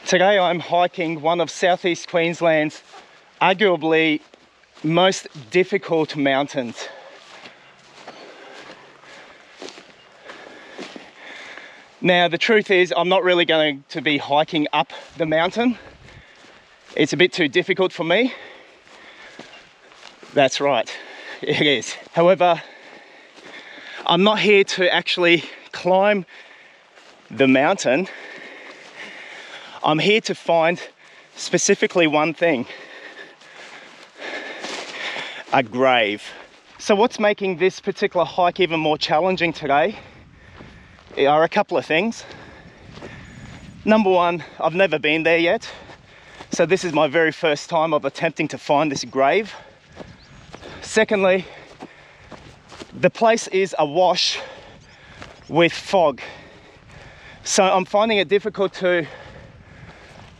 Today I'm hiking one of Southeast Queensland's arguably most difficult mountains. Now the truth is I'm not really going to be hiking up the mountain. It's a bit too difficult for me. That's right, it is. However, I'm not here to actually climb the mountain. I'm here to find specifically one thing: a grave. So what's making this particular hike even more challenging today are a couple of things. Number one, I've never been there yet. So this is my very first time of attempting to find this grave. Secondly, the place is awash with fog. So I'm finding it difficult to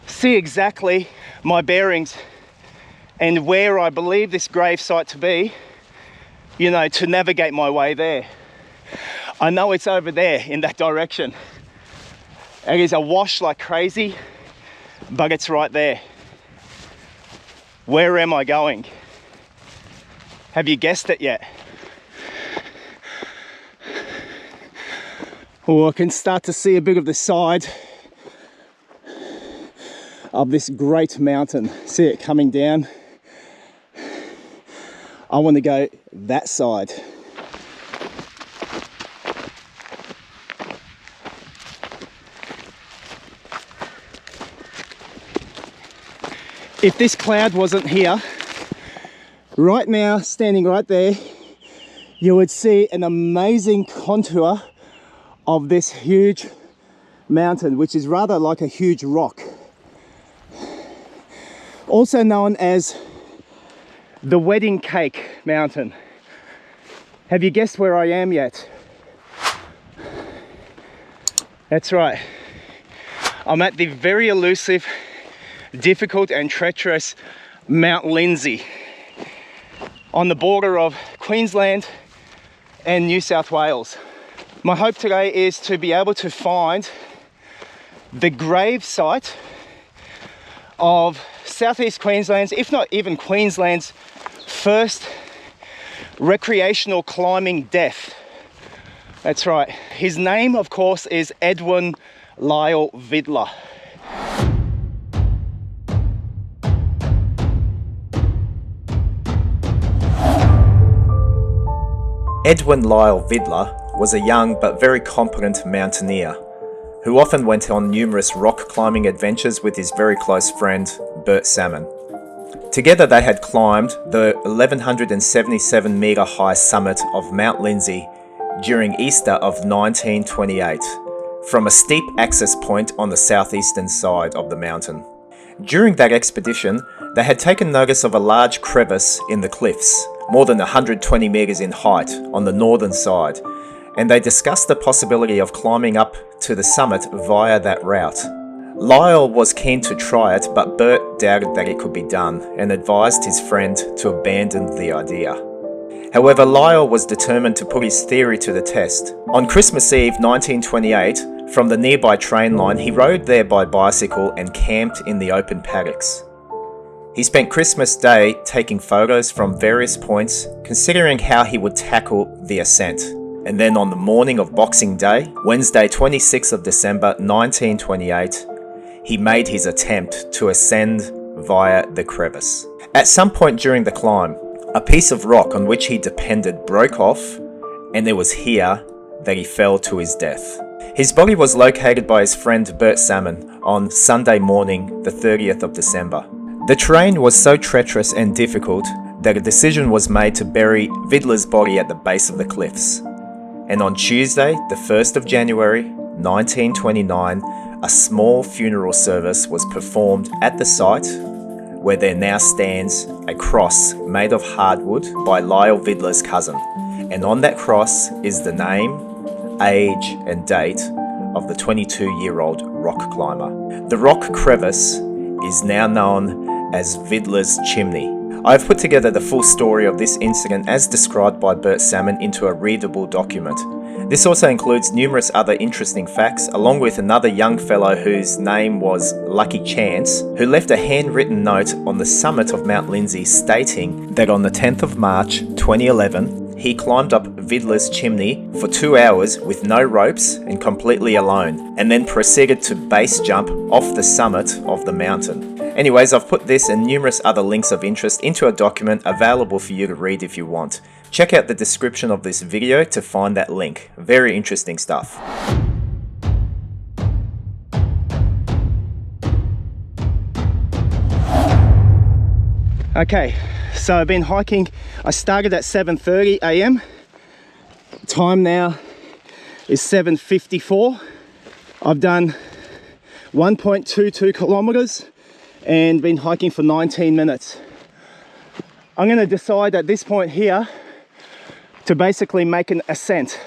see exactly my bearings and where I believe this grave site to be, you know, to navigate my way there. I know it's over there in that direction. It is awash like crazy, but it's right there. Where am I going? Have you guessed it yet? Oh, I can start to see a bit of the side of this great mountain. See it coming down. I want to go that side. If this cloud wasn't here, right now, standing right there, you would see an amazing contour of this huge mountain, which is rather like a huge rock. Also known as the Wedding Cake Mountain. Have you guessed where I am yet? That's right. I'm at the very elusive, difficult and treacherous Mt Lindesay on the border of Queensland and New South Wales. My hope today is to be able to find the grave site of Southeast Queensland's, if not even Queensland's, first recreational climbing death. That's right. His name, of course, is Edwin Lyle Vidler. Edwin Lyle Vidler was a young but very competent mountaineer who often went on numerous rock climbing adventures with his very close friend Bert Salmon. Together they had climbed the 1177 metre high summit of Mt Lindesay during Easter of 1928 from a steep access point on the southeastern side of the mountain. During that expedition, they had taken notice of a large crevice in the cliffs, more than 120 metres in height on the northern side, and they discussed the possibility of climbing up to the summit via that route. Lyle was keen to try it, but Bert doubted that it could be done and advised his friend to abandon the idea. However, Lyle was determined to put his theory to the test. On Christmas Eve 1928, from the nearby train line, he rode there by bicycle and camped in the open paddocks. He spent Christmas Day taking photos from various points, considering how he would tackle the ascent. And then on the morning of Boxing Day, Wednesday 26th of December 1928, he made his attempt to ascend via the crevice. At some point during the climb, a piece of rock on which he depended broke off, and it was here that he fell to his death. His body was located by his friend Bert Salmon on Sunday morning, the 30th of December. The terrain was so treacherous and difficult that a decision was made to bury Vidler's body at the base of the cliffs. And on Tuesday, the 1st of January 1929, a small funeral service was performed at the site where there now stands a cross made of hardwood by Lyle Vidler's cousin. And on that cross is the name, age and date of the 22-year-old rock climber. The rock crevice is now known as VIDLER'S Chimney. I've put together the full story of this incident as described by Bert Salmon into a readable document, This also includes numerous other interesting facts, along with another young fellow whose name was Lucky Chance, who left a handwritten note on the summit of Mt Lindesay stating that on the 10th of March 2011, he climbed up VIDLER'S Chimney for 2 hours with no ropes and completely alone, and then proceeded to base jump off the summit of the mountain. Anyways, I've put this and numerous other links of interest into a document available for you to read if you want. Check out the description of this video to find that link. Very interesting stuff. Okay, so I've been hiking. I started at 7:30 a.m. Time now is 7:54. I've done 1.22 kilometers and been hiking for 19 minutes. I'm going to decide at this point here to basically make an ascent.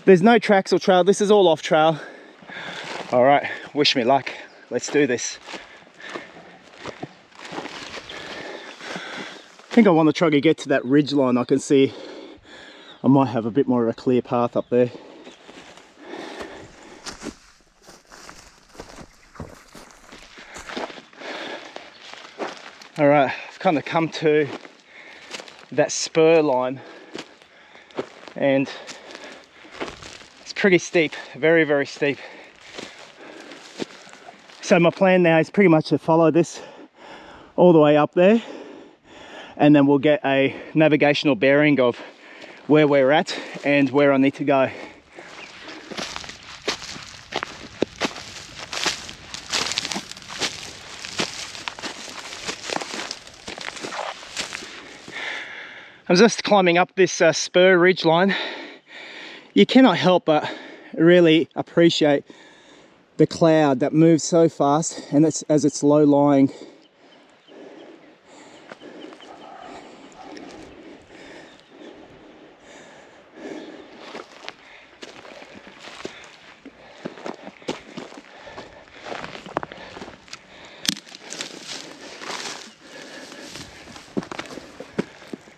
There's no tracks or trail. This is all off trail. All right, wish me luck. Let's do this. I think I want to try to get to that ridge line. I can see I might have a bit more of a clear path up there. All right, I've kind of come to that spur line and it's pretty steep, very, very steep. So my plan now is pretty much to follow this all the way up there, and then we'll get a navigational bearing of where we're at and where I need to go. I'm just climbing up this spur ridge line. You cannot help but really appreciate the cloud that moves so fast, and as it's low lying.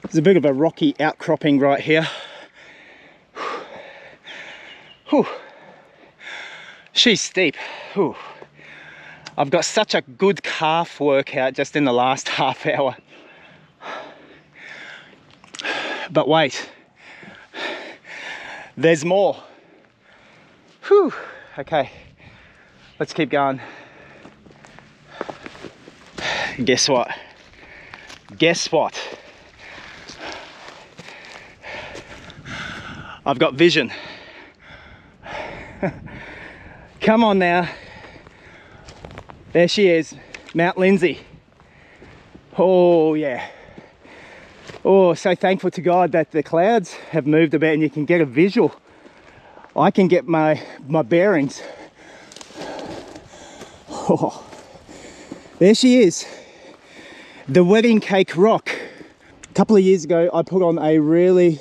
There's a bit of a rocky outcropping right here. Whew. She's steep. Whew. I've got such a good calf workout just in the last half hour. But wait, there's more. Whew. Okay, let's keep going. Guess what? Guess what? I've got vision. Come on now. There she is, Mt Lindesay. Oh yeah. Oh, so thankful to God that the clouds have moved a bit and you can get a visual. I can get my bearings. Oh, there she is, the wedding cake rock. A couple of years ago, I put on a really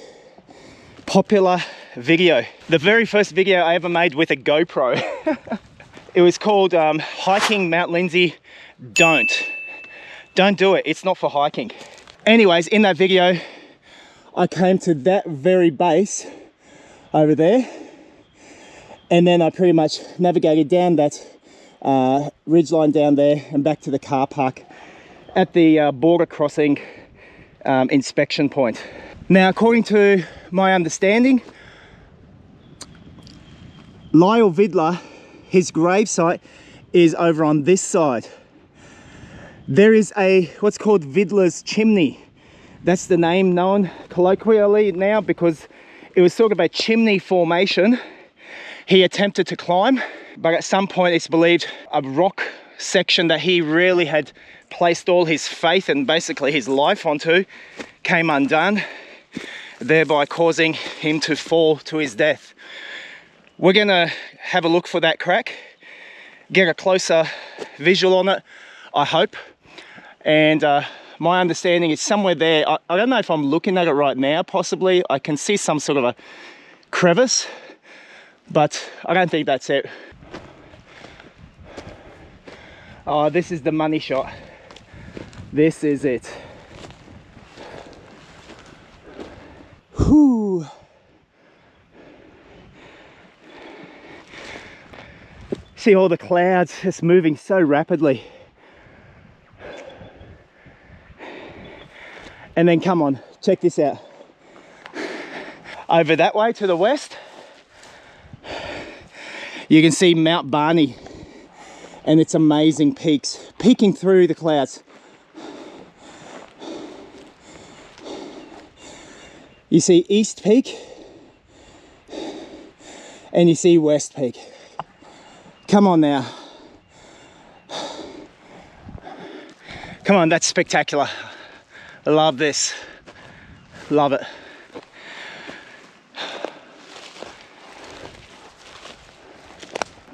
popular video. The very first video I ever made with a GoPro. It was called Hiking Mt Lindesay. Don't do it. It's not for hiking. Anyways, in that video, I came to that very base over there, and then I pretty much navigated down that ridge line down there and back to the car park at the border crossing inspection point. Now, according to my understanding, Lyle Vidler, his gravesite is over on this side. There is what's called VIDLER'S Chimney. That's the name known colloquially now, because it was sort of a chimney formation he attempted to climb, but at some point it's believed a rock section that he really had placed all his faith and basically his life onto came undone, thereby causing him to fall to his death. We're gonna have a look for that crack, get a closer visual on it, I hope. And my understanding is somewhere there. I don't know if I'm looking at it right now, possibly. I can see some sort of a crevice, but I don't think that's it. Oh, this is the money shot. This is it. Whew. See all the clouds just moving so rapidly. And then come on, check this out. Over that way to the west, you can see Mount Barney and its amazing peaks peeking through the clouds. You see East Peak and you see West Peak. Come on now. Come on, that's spectacular. I love this. Love it.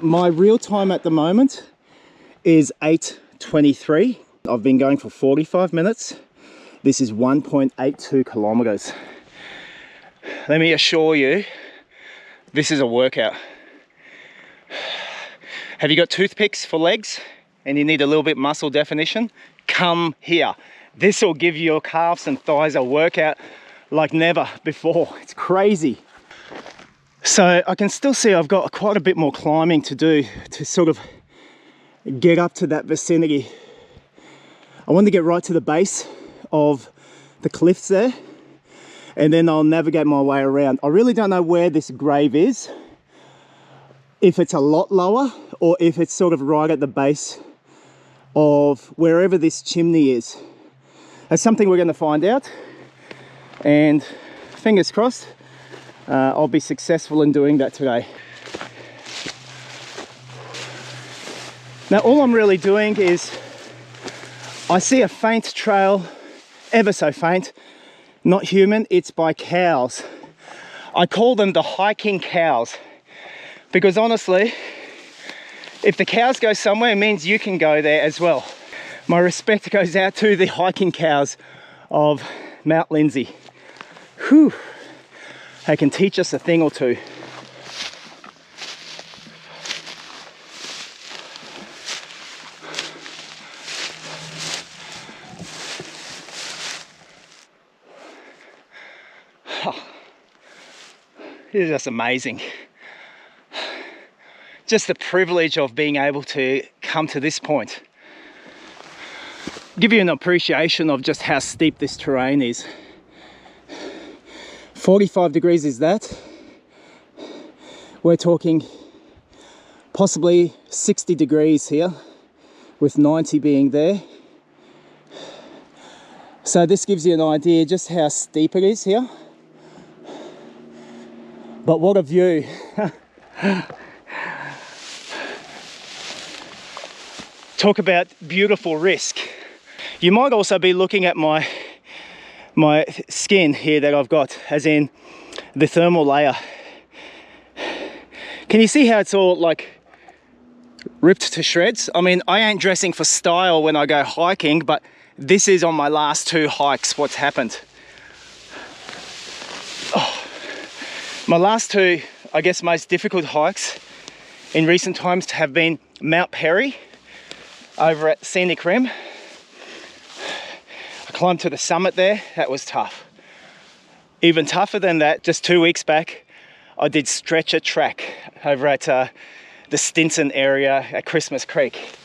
My real time at the moment is 8:23. I've been going for 45 minutes. This is 1.82 kilometers. Let me assure you, this is a workout. Have you got toothpicks for legs and you need a little bit muscle definition? Come here. This will give your calves and thighs a workout like never before. It's crazy. So I can still see I've got quite a bit more climbing to do to sort of get up to that vicinity. I want to get right to the base of the cliffs there, and then I'll navigate my way around. I really don't know where this grave is, if it's a lot lower or if it's sort of right at the base of wherever this chimney is. That's something we're going to find out, and fingers crossed I'll be successful in doing that today. Now all I'm really doing is I see a faint trail, ever so faint, not human, it's by cows. I call them the hiking cows because honestly, if the cows go somewhere, it means you can go there as well. My respect goes out to the hiking cows of Mt Lindesay. Whew. They can teach us a thing or two. Oh, this is just amazing. Just the privilege of being able to come to this point. Give you an appreciation of just how steep this terrain is. 45 degrees is that. We're talking possibly 60 degrees here, with 90 being there. So this gives you an idea just how steep it is here. But what a view. Talk about beautiful risk. You might also be looking at my skin here that I've got, as in the thermal layer. Can you see how it's all like ripped to shreds? I mean, I ain't dressing for style when I go hiking, but this is on my last 2 hikes what's happened. Oh, my last 2, I guess, most difficult hikes in recent times have been Mount Perry over at Scenic Rim. Climbed to the summit there, that was tough. Even tougher than that, just 2 weeks back, I did stretcher track over at the Stinson area at Christmas Creek.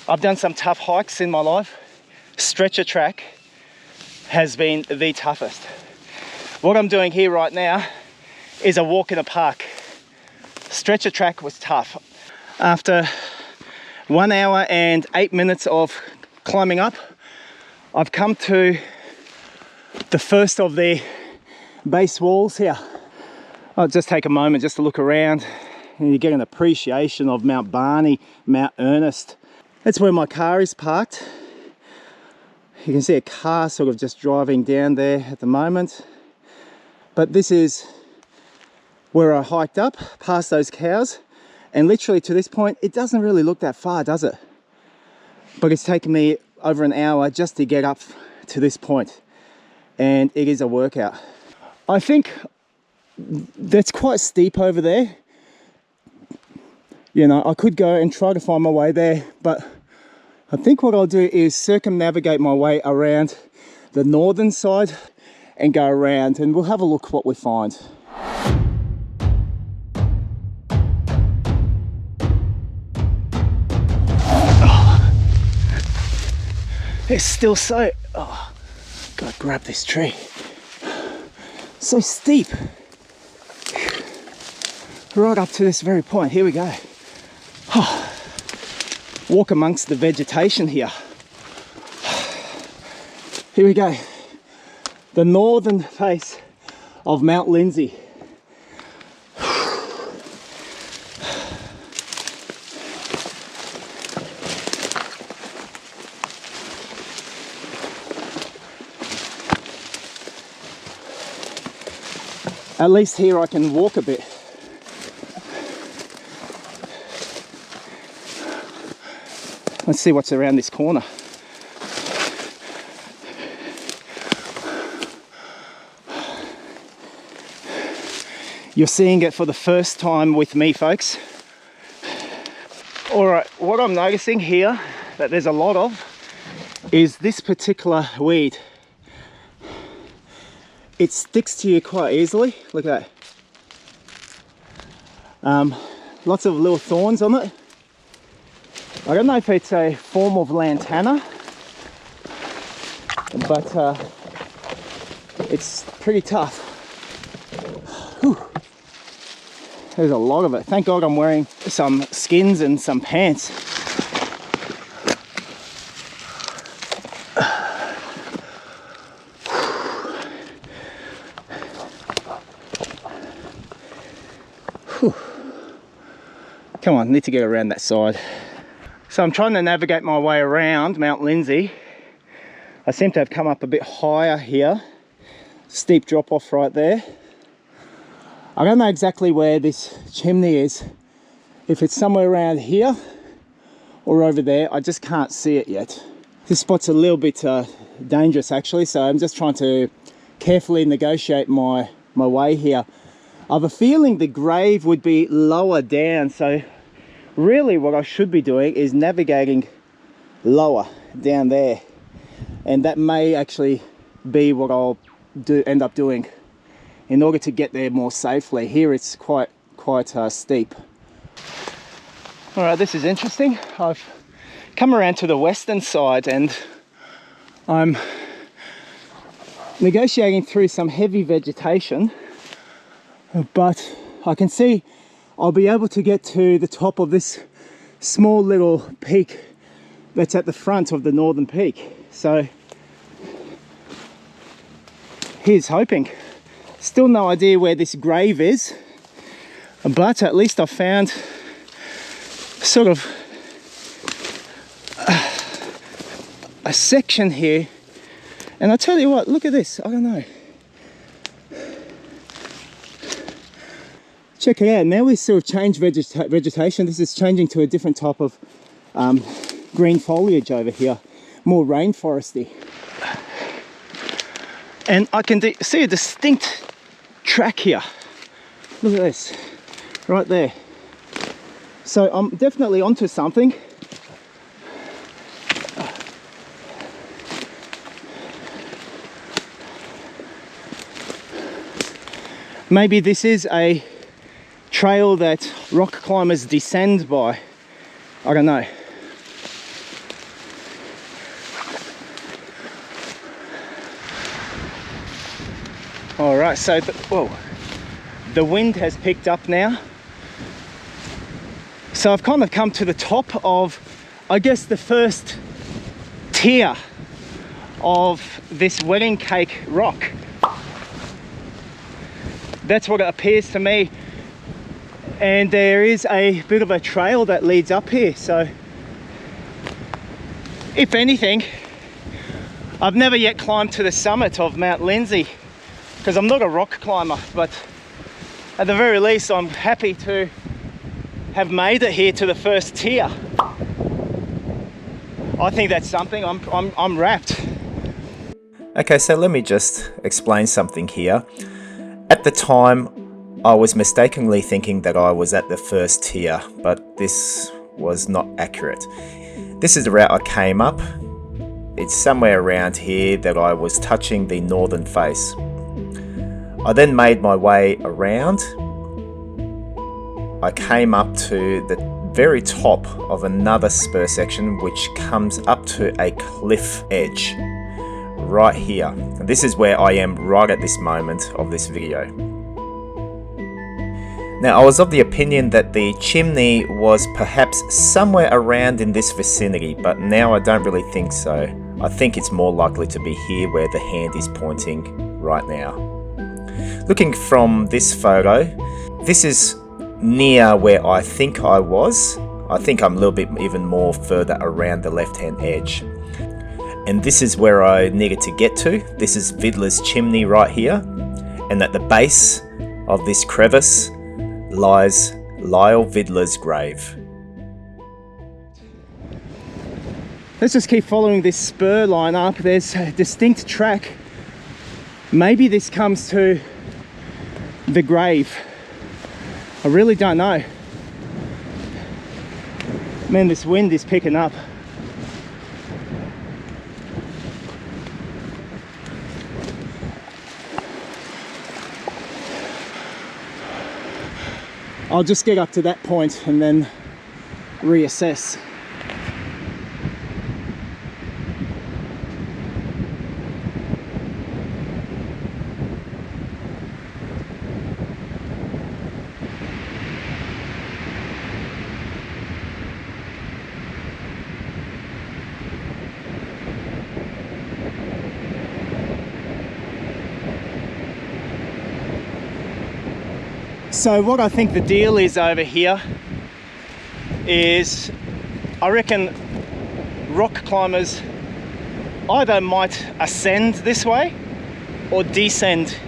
I've done some tough hikes in my life. Stretcher track has been the toughest. What I'm doing here right now is a walk in the park. Stretcher track was tough. After 1 hour and 8 minutes of climbing up, I've come to the first of the base walls here. I'll just take a moment just to look around and you get an appreciation of Mount Barney, Mount Ernest. That's where my car is parked. You can see a car sort of just driving down there at the moment. But this is where I hiked up past those cows, and literally to this point, it doesn't really look that far, does it? But it's taken me over an hour just to get up to this point, and it is a workout. I think that's quite steep over there. You know, I could go and try to find my way there, but I think what I'll do is circumnavigate my way around the northern side and go around, and we'll have a look what we find. It's still so, oh, gotta grab this tree. So steep. Right up to this very point. Here we go. Oh, walk amongst the vegetation here. Here we go. The northern face of Mt Lindesay. At least here I can walk a bit. Let's see what's around this corner. You're seeing it for the first time with me, folks. All right, what I'm noticing here that there's a lot of is this particular weed. It sticks to you quite easily. Look at that. Lots of little thorns on it. I don't know if it's a form of lantana, but it's pretty tough. Whew. There's a lot of it. Thank God I'm wearing some skins and some pants. Whew. Come on, need to get around that side. So I'm trying to navigate my way around Mt Lindesay. I seem to have come up a bit higher here. Steep drop off right there. I don't know exactly where this chimney is. If it's somewhere around here or over there, I just can't see it yet. This spot's a little bit dangerous actually, so I'm just trying to carefully negotiate my way here. I have a feeling the grave would be lower down, so really what I should be doing is navigating lower down there, and that may actually be what I'll end up doing in order to get there more safely. Here it's quite steep. All right, this is interesting. I've come around to the western side and I'm negotiating through some heavy vegetation, but I can see I'll be able to get to the top of this small little peak that's at the front of the northern peak. So here's hoping. Still no idea where this grave is, but at least I found sort of a section here. And I tell you what, look at this. I don't know. Check it out. Now we sort of change vegetation. This is changing to a different type of green foliage over here, more rainforesty. And I can see a distinct track here. Look at this, right there. So I'm definitely onto something. Maybe this is a trail that rock climbers descend by. I don't know. All right, so the wind has picked up now. So I've kind of come to the top of, I guess, the first tier of this wedding cake rock. That's what it appears to me. And there is a bit of a trail that leads up here. So if anything, I've never yet climbed to the summit of Mt Lindesay because I'm not a rock climber, but at the very least I'm happy to have made it here to the first tier. I think that's something. I'm wrapped. Okay, so let me just explain something here. At the time, I was mistakenly thinking that I was at the first tier, but this was not accurate. This is the route I came up. It's somewhere around here that I was touching the northern face. I then made my way around. I came up to very top of another spur section which comes up to a cliff edge right here. And this is where I am right at this moment of this video. Now, I was of the opinion that the chimney was perhaps somewhere around in this vicinity, but now I don't really think so. I think it's more likely to be here where the hand is pointing right now. Looking from this photo, this is near where I think I was. I think I'm a little bit even more further around the left-hand edge. And this is where I needed to get to. This is Vidler's Chimney right here. And at the base of this crevice lies Lyle Vidler's grave. Let's just keep following this spur line up. There's a distinct track. Maybe this comes to the grave. I really don't know. Man, this wind is picking up. I'll just get up to that point and then reassess. So what I think the deal is over here is, I reckon rock climbers either might ascend this way or descend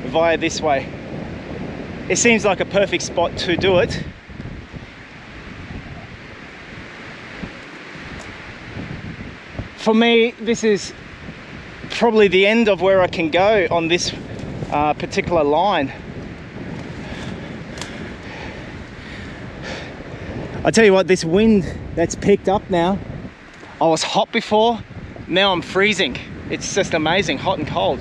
via this way. It seems like a perfect spot to do it. For me, this is probably the end of where I can go on this particular line. I tell you what, this wind that's picked up now, I was hot before, now I'm freezing. It's just amazing, hot and cold.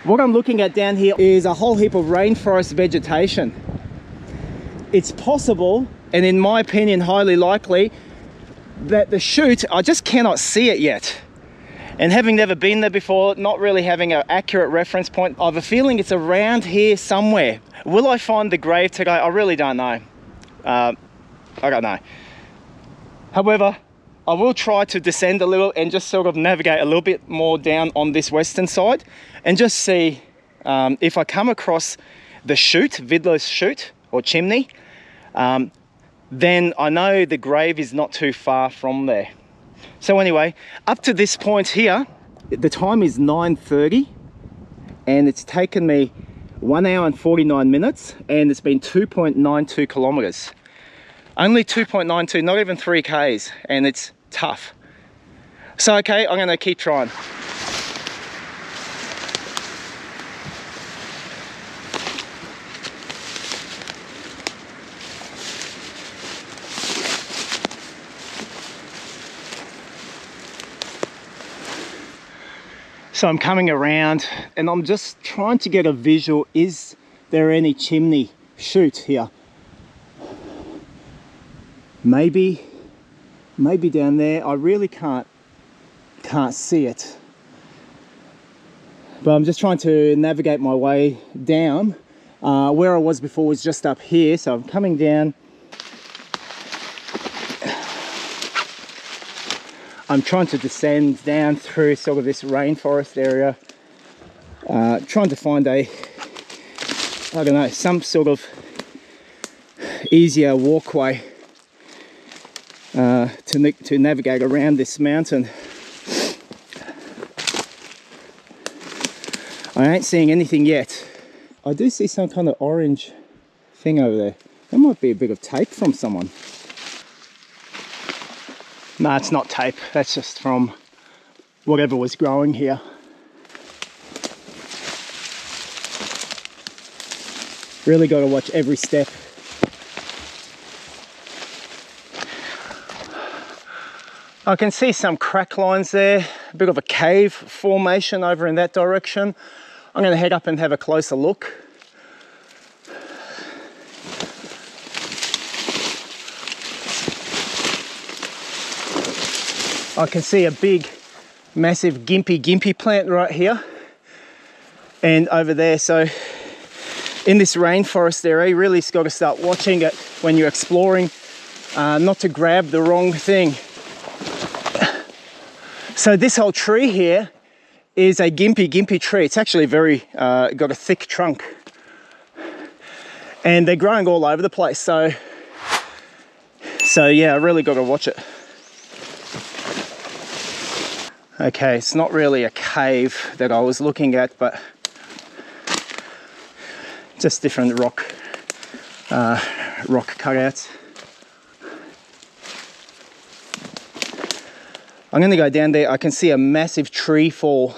What I'm looking at down here is a whole heap of rainforest vegetation. It's possible, and in my opinion highly likely, that the chute, I just cannot see it yet. And having never been there before, not really having an accurate reference point, I have a feeling it's around here somewhere. Will I find the grave today? I really don't know. I don't know. However, I will try to descend a little and just sort of navigate a little bit more down on this western side and just see if I come across the chute, Vidler's chute or chimney, then I know the grave is not too far from there. So anyway, up to this point here, the time is 9:30 and it's taken me 1 hour and 49 minutes and it's been 2.92 kilometers. Only 2.92, not even 3 Ks, and it's tough. So okay, I'm gonna keep trying. So I'm coming around and I'm just trying to get a visual. Is there any chimney chute here? Maybe down there. I really can't see it. But I'm just trying to navigate my way down. Where I was before was just up here, so I'm coming down. I'm trying to descend down through sort of this rainforest area, trying to find a, I don't know, some sort of easier walkway to navigate around this mountain. I ain't seeing anything yet. I do see some kind of orange thing over there. That might be a bit of tape from someone. No, it's not tape. That's just from whatever was growing here. Really got to watch every step. I can see some crack lines there, a bit of a cave formation over in that direction. I'm going to head up and have a closer look. I can see a big, massive gimpy plant right here and over there. So in this rainforest area, you really got to start watching it when you're exploring, not to grab the wrong thing. So this whole tree here is a gimpy tree. It's actually very, got a thick trunk. And they're growing all over the place. So yeah, I really got to watch it. Okay, it's not really a cave that I was looking at, but just different rock cutouts. I'm going to go down there. I can see a massive tree fall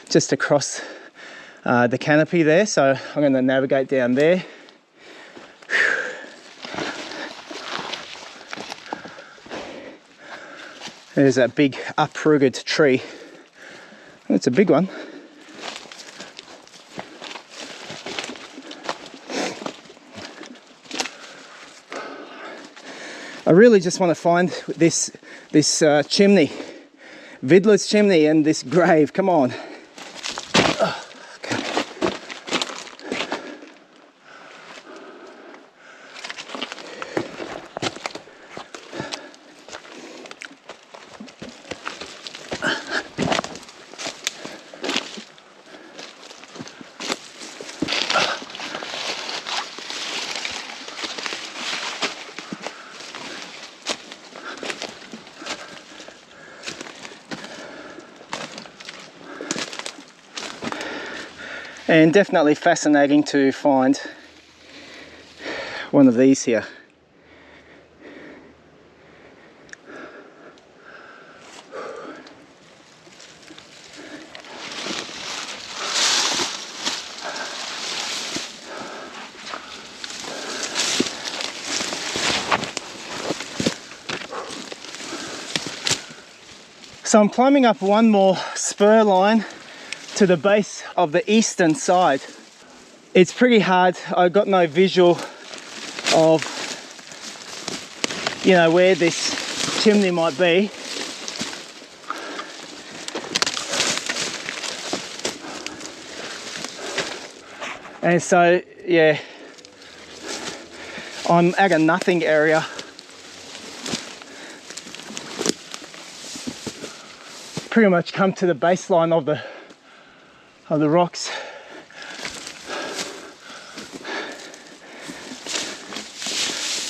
just across the canopy there, so I'm going to navigate down there. There's that big uprooted tree. It's a big one. I really just want to find this chimney, VIDLER'S chimney, and this grave. Come on. Okay. And definitely fascinating to find one of these here. So I'm climbing up one more spur line to the base of the eastern side. It's pretty hard. I got no visual of, you know, where this chimney might be. And so, yeah, I'm at a nothing area. Pretty much come to the baseline of the rocks.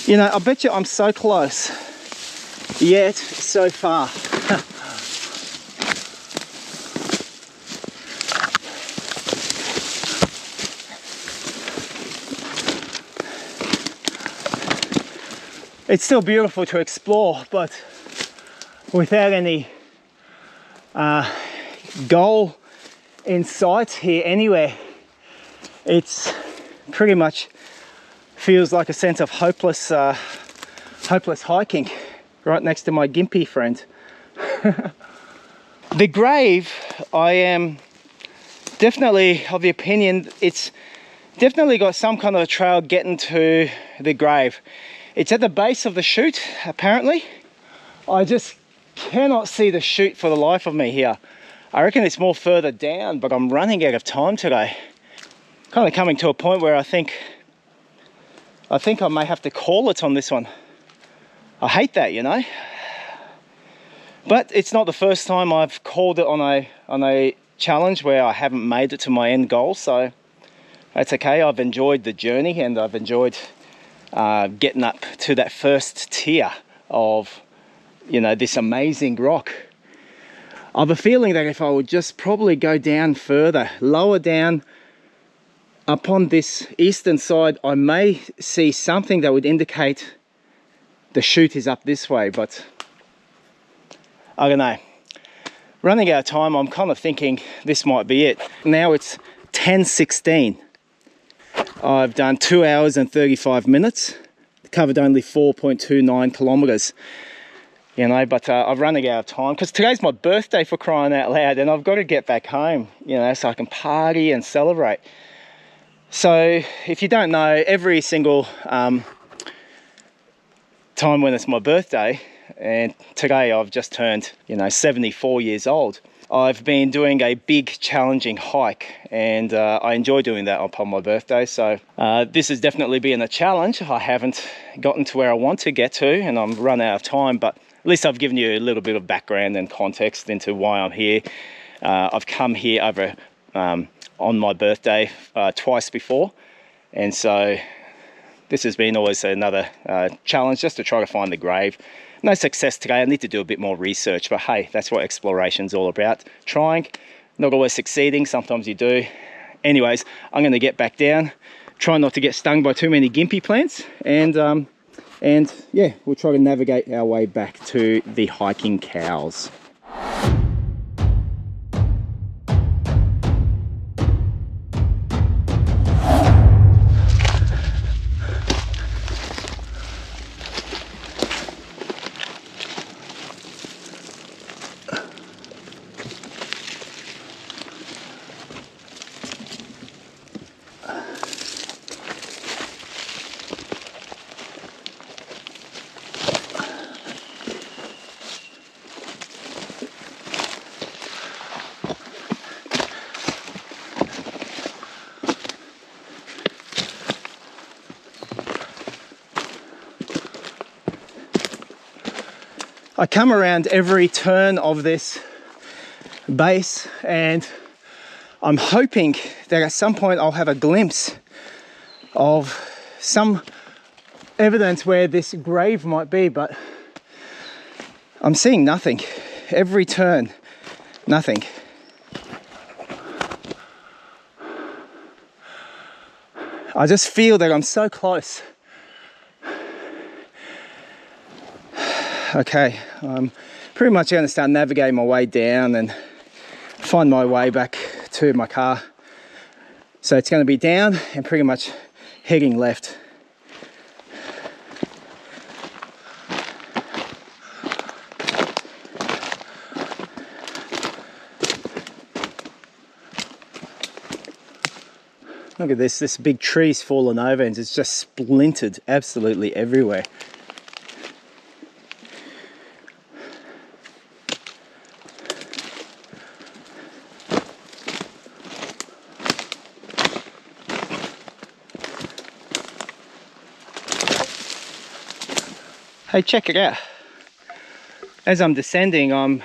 You know, I bet you I'm so close, yet so far. It's still beautiful to explore, but without any goal in sight here anywhere, it's pretty much feels like a sense of hopeless hiking right next to my gimpy friend. The grave, I am definitely of the opinion it's definitely got some kind of a trail getting to the grave. It's at the base of the chute apparently. I just cannot see the chute for the life of me here. I reckon it's more further down, but I'm running out of time today. Kind of coming to a point where I think I may have to call it on this one. I hate that, you know. But it's not the first time I've called it on a challenge where I haven't made it to my end goal, so that's okay. I've enjoyed the journey and I've enjoyed getting up to that first tier of, you know, this amazing rock. I have a feeling that if I would just probably go down further, lower down upon this eastern side, I may see something that would indicate the chute is up this way, but I don't know. Running out of time, I'm kind of thinking this might be it. Now it's 10:16. I've done 2 hours and 35 minutes, covered only 4.29 kilometers. You know, but I'm running out of time because today's my birthday, for crying out loud, and I've got to get back home, you know, so I can party and celebrate. So if you don't know, every single time when it's my birthday, and today I've just turned, 74 years old. I've been doing a big challenging hike, and I enjoy doing that upon my birthday. So this has definitely been a challenge. I haven't gotten to where I want to get to, and I'm run out of time, but at least I've given you a little bit of background and context into why I'm here. I've come here over on my birthday twice before, and so this has been always another challenge, just to try to find the grave. No success today. I need to do a bit more research, but hey, that's what exploration's all about. Trying, not always succeeding. Sometimes you do. Anyways, I'm going to get back down, try not to get stung by too many gympie plants, and yeah, we'll try to navigate our way back to the hiking cows. I come around every turn of this base, and I'm hoping that at some point I'll have a glimpse of some evidence where this grave might be, but I'm seeing nothing. Every turn, nothing. I just feel that I'm so close. Okay, I'm pretty much going to start navigating my way down and find my way back to my car. So it's going to be down and pretty much heading left. Look at this big tree's fallen over and it's just splintered absolutely everywhere. Hey, check it out. As I'm descending, I've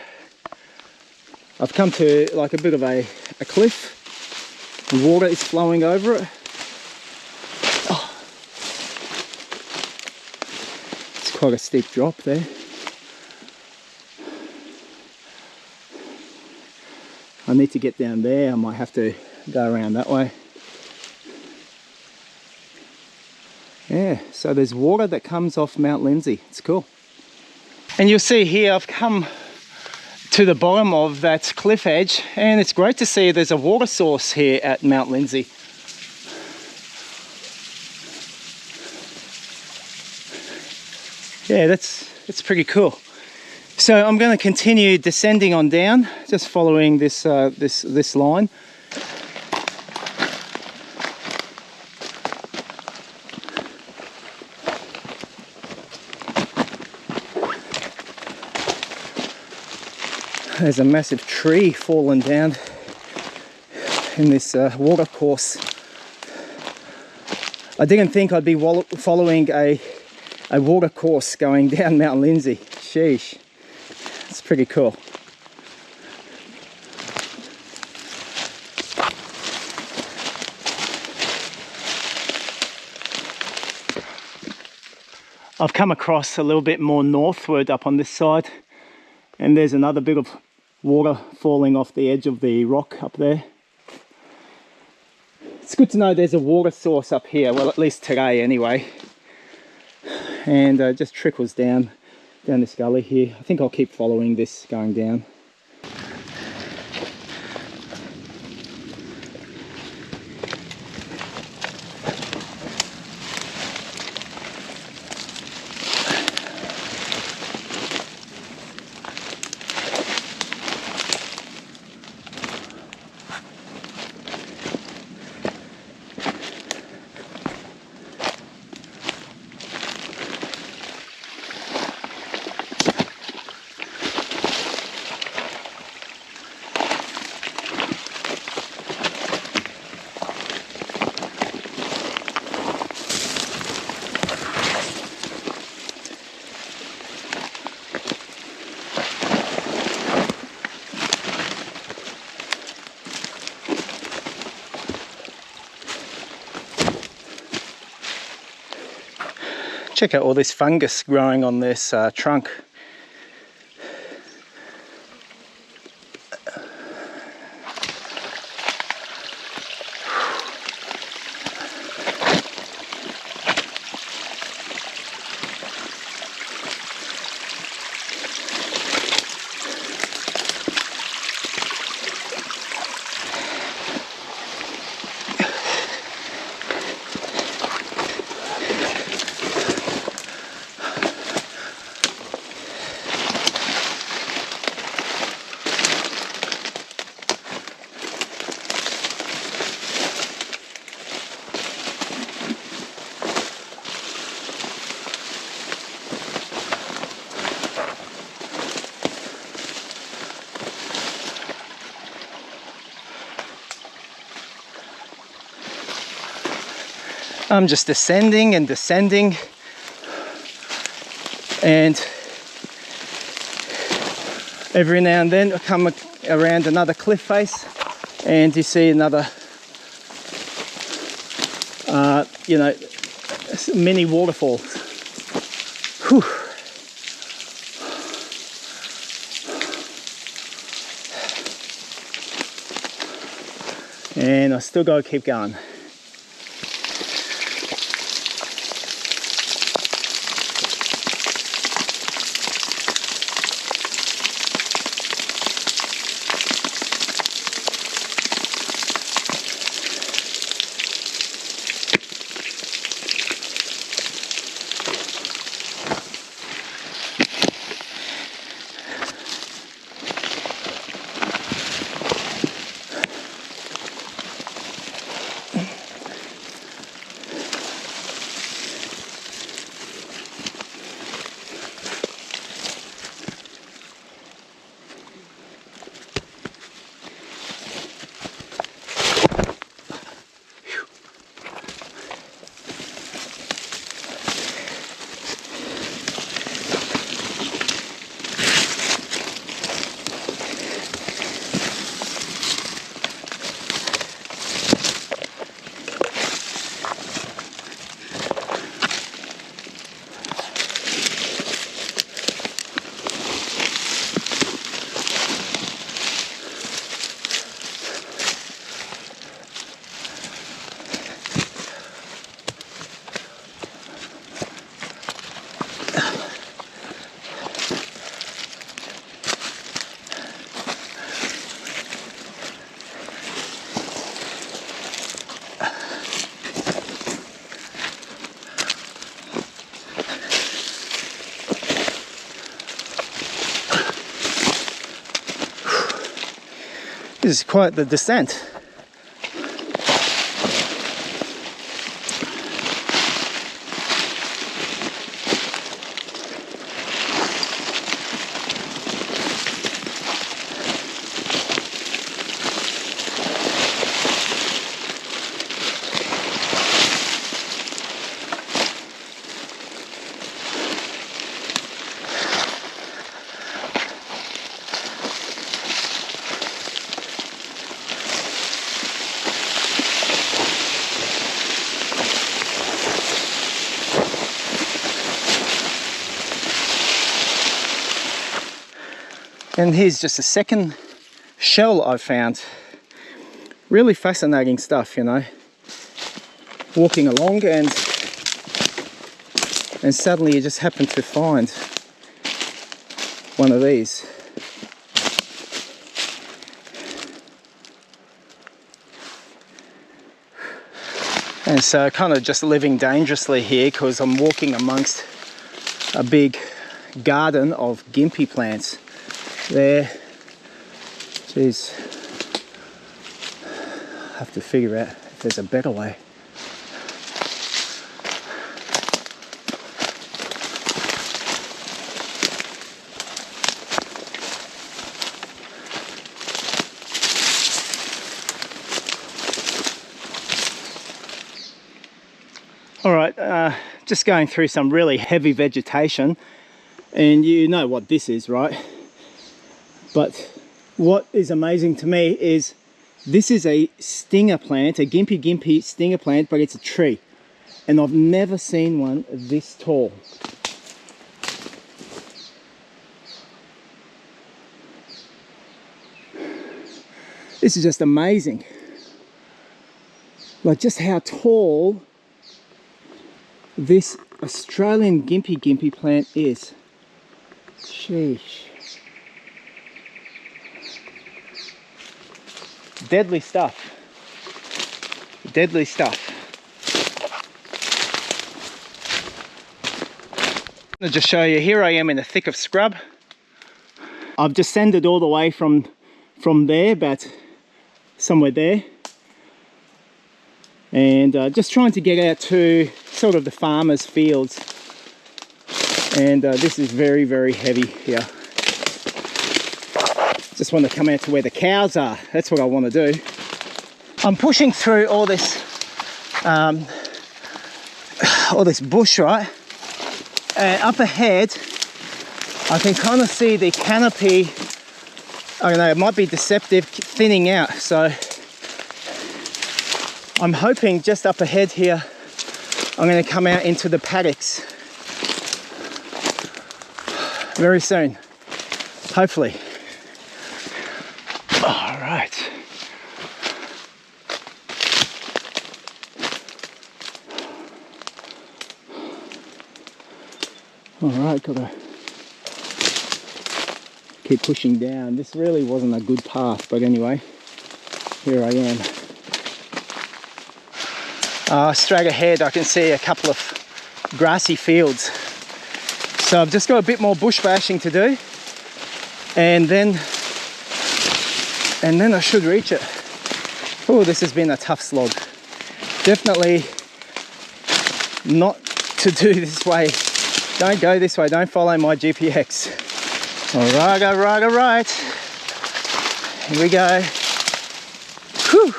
come to like a bit of a cliff. The water is flowing over it. Oh. It's quite a steep drop there. I need to get down there. I might have to go around that way. Yeah, so there's water that comes off Mt Lindesay. It's cool. And you'll see here I've come to the bottom of that cliff edge, and it's great to see there's a water source here at Mt Lindesay. Yeah, that's pretty cool. So I'm going to continue descending on down, just following this this line. There's a massive tree fallen down in this watercourse. I didn't think I'd be following a watercourse going down Mt Lindesay. Sheesh, it's pretty cool. I've come across a little bit more northward up on this side, and there's another bit of water falling off the edge of the rock up there. It's good to know there's a water source up here, well, at least today anyway, and it just trickles down this gully here. I think I'll keep following this going down. Check out all this fungus growing on this trunk. I'm just descending and descending, and every now and then I come around another cliff face and you see another you know, mini waterfall. Whew. And I still gotta keep going. This is quite the descent. And here's just a second shell I found. Really fascinating stuff, you know. Walking along and suddenly you just happen to find one of these. And so kind of just living dangerously here because I'm walking amongst a big garden of gympie plants. There, geez, I have to figure out if there's a better way. All right, just going through some really heavy vegetation, and you know what this is, right? But what is amazing to me is this is a stinger plant, a gympie stinger plant, but it's a tree. and I've never seen one this tall. This is just amazing. Like just how tall this Australian gimpy plant is. Sheesh. Deadly stuff. Deadly stuff. I'll just show you, here I am in the thick of scrub. I've descended all the way from there, but somewhere there. And just trying to get out to sort of the farmers' fields. And this is very, very heavy here. Just want to come out to where the cows are. That's what I want to do. I'm pushing through all this bush, right? And up ahead, I can kind of see the canopy. I don't know, it might be deceptive, thinning out. So I'm hoping just up ahead here, I'm going to come out into the paddocks very soon, hopefully. All right. All right, gotta keep pushing down. This really wasn't a good path, but anyway, here I am. Straight ahead I can see a couple of grassy fields. So I've just got a bit more bush bashing to do, and then I should reach it. Oh, this has been a tough slog. Definitely not to do this way. Don't go this way, don't follow my GPX. All right. Here we go. Whew.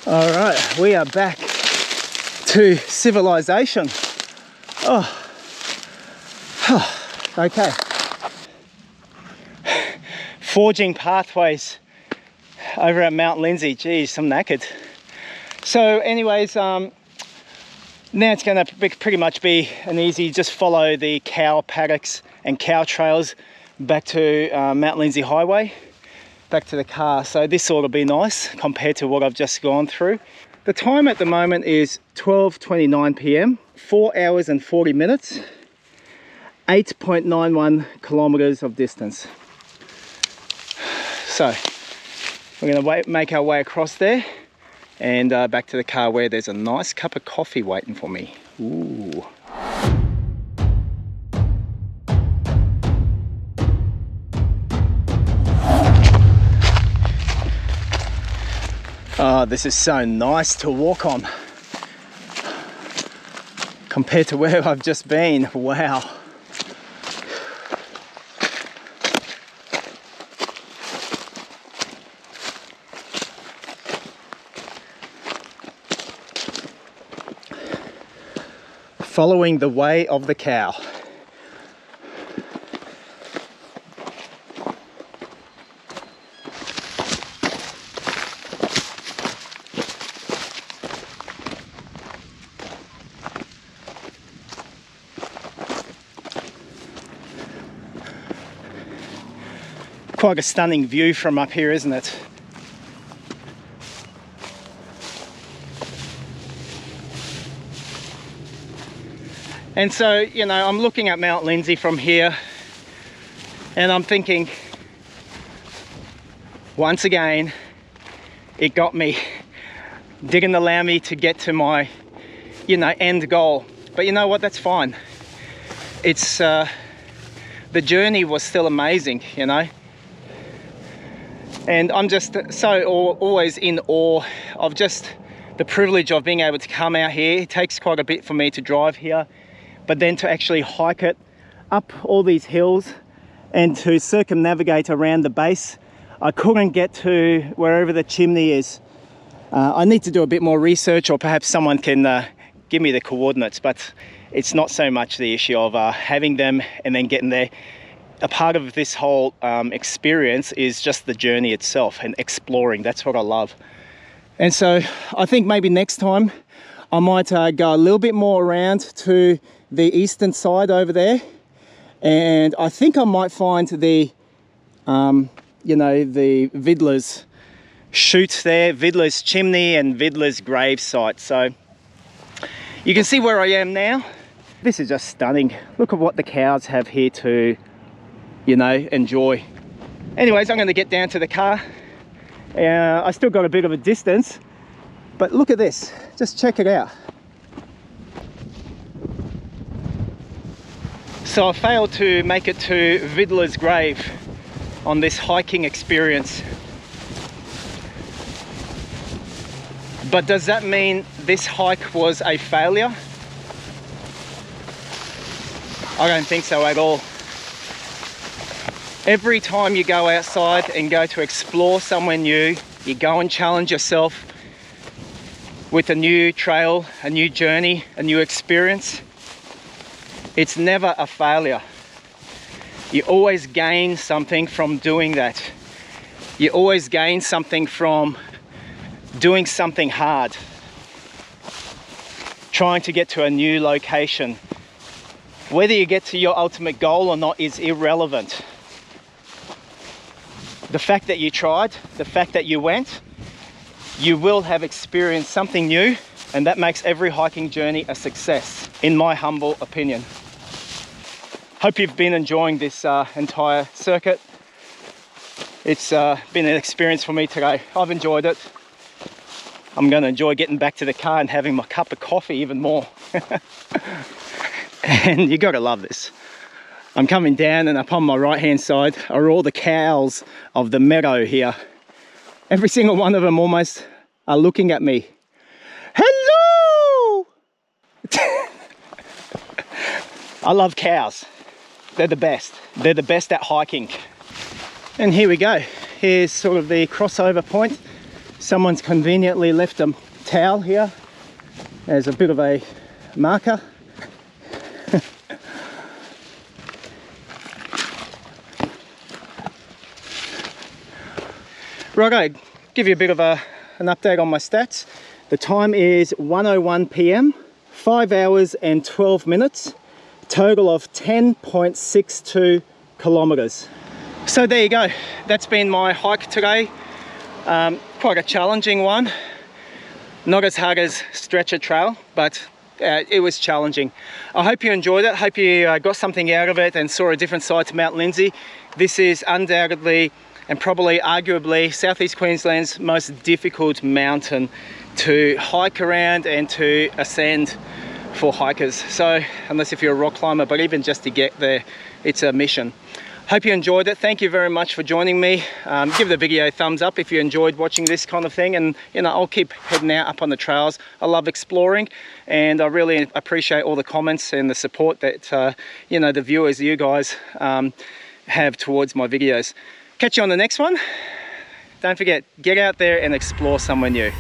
All right, we are back to civilization. Oh. Okay. Forging pathways over at Mt Lindesay. Geez, I'm knackered. So anyways, now it's going to pretty much be an easy, just follow the cow paddocks and cow trails back to Mt Lindesay Highway, back to the car. So this ought to be nice compared to what I've just gone through. The time at the moment is 12:29 p.m, 4 hours and 40 minutes, 8.91 kilometers of distance. So we're going to make our way across there and back to the car where there's a nice cup of coffee waiting for me. Ooh. Oh, this is so nice to walk on compared to where I've just been. Wow. Following the way of the cow. Quite a stunning view from up here, isn't it? And so, you know, I'm looking at Mt Lindesay from here and I'm thinking, once again, it got me. Didn't allow me to get to my, you know, end goal. But you know what, that's fine. It's, the journey was still amazing, you know. And I'm just so always in awe of just the privilege of being able to come out here. It takes quite a bit for me to drive here, but then to actually hike it up all these hills and to circumnavigate around the base. I couldn't get to wherever the chimney is. I need to do a bit more research, or perhaps someone can give me the coordinates, but it's not so much the issue of having them and then getting there. A part of this whole experience is just the journey itself and exploring. That's what I love. And so I think maybe next time I might go a little bit more around to the eastern side over there, and I think I might find the you know, the Vidler's chute there, Vidler's chimney and Vidler's grave site. So you can see where I am now. This is just stunning. Look at what the cows have here to, you know, enjoy. Anyways, I'm going to get down to the car. I still got a bit of a distance, but look at this. Just check it out. So I failed to make it to Vidler's grave on this hiking experience. But does that mean this hike was a failure? I don't think so at all. Every time you go outside and go to explore somewhere new, you go and challenge yourself with a new trail, a new journey, a new experience, it's never a failure. You always gain something from doing that. You always gain something from doing something hard, trying to get to a new location. Whether you get to your ultimate goal or not is irrelevant. The fact that you tried, the fact that you went, you will have experienced something new, and that makes every hiking journey a success, in my humble opinion. Hope you've been enjoying this entire circuit. It's been an experience for me today. I've enjoyed it. I'm going to enjoy getting back to the car and having my cup of coffee even more. And you got to love this. I'm coming down, and up on my right hand side are all the cows of the meadow here. Every single one of them almost are looking at me. Hello! I love cows. They're the best. They're the best at hiking. And here we go. Here's sort of the crossover point. Someone's conveniently left a towel here as a bit of a marker. Righto, give you a bit of an update on my stats. The time is 1:01 p.m, 5 hours and 12 minutes, total of 10.62 kilometers. So there you go, that's been my hike today. Quite a challenging one, not as hard as Stretcher Trail, but it was challenging. I hope you enjoyed it, hope you got something out of it and saw a different side to Mt Lindesay. This is undoubtedly and probably arguably Southeast Queensland's most difficult mountain to hike around and to ascend for hikers. So unless if you're a rock climber, but even just to get there, it's a mission. Hope you enjoyed it. Thank you very much for joining me. Give the video a thumbs up if you enjoyed watching this kind of thing, and you know, I'll keep heading out up on the trails. I love exploring, and I really appreciate all the comments and the support that you know, the viewers, you guys, have towards my videos. Catch you on the next one. Don't forget, get out there and explore somewhere new.